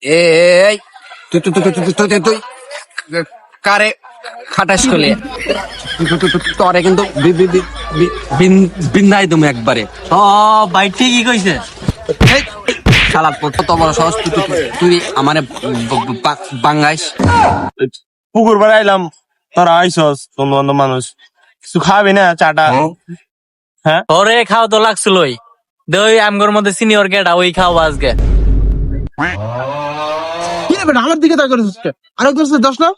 এই তুই কারে খাটাস করলে তোরে কিন্তু বিন্দাই তুমি একবারে। ও ভাই ঠিকই কইছে। শালা কত বড় সাহস তুই আমারে বাঙ্গাইস। পুকুর পাড়ে আইলাম, তোরা আইসস বন্ধু বান্ধব মানুষ, কিছু খাবি না চাটা? হ্যাঁ ওরে খাও তো লাগছিলই, দই আমগর মধ্যে সিনিয়র গেটা ওই খাও আজকে। কি রে বেটা আমার দিকে তাকাচ্ছিস কে? আরেক দোষ দোষ না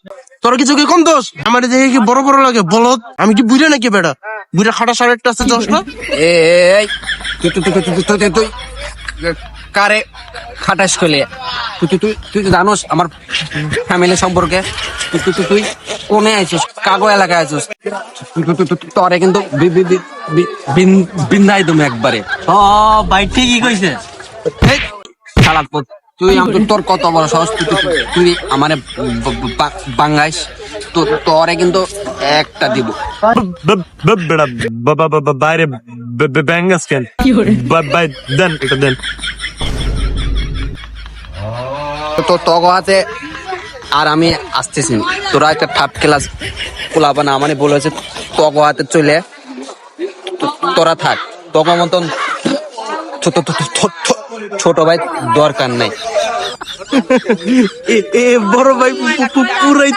তোর কিছু কি কম দোষ? আমার দেখে কি বড় বড় লাগে বলদ? আমি কি বুঝে নাকি বেটা? বুঝে খাটা সাড়ে একটা আছে দোষ না? এই তুই কারে খাটাস করলে তুই জানোস আমার ফ্যামিলি সম্পর্কে? তুই কোনে আইছিস, কাগো এলাকায় আইছিস? তোরে কিন্তু বিন্দাই তুমি একবারে। ও ভাই ঠিকই কইছে। শালা তুই তোর কত বড় সাহস তুই আমারে বাঙ্গাইস? তোরে কিন্তু একটা দিব। বেড়া বাইরে ব্যাঙ্গাস কেন? বাই দেন এটা দেন। তো তগো হাতে আর আমি আসতেছি, তোরা একটা থার্ড ক্লাস পোলাবা না মানে বলেছে তগো হাতে চলে তোরা থাক, তগো মতন ছোট ভাই দরকার নাই। বড় ভাই পুরাই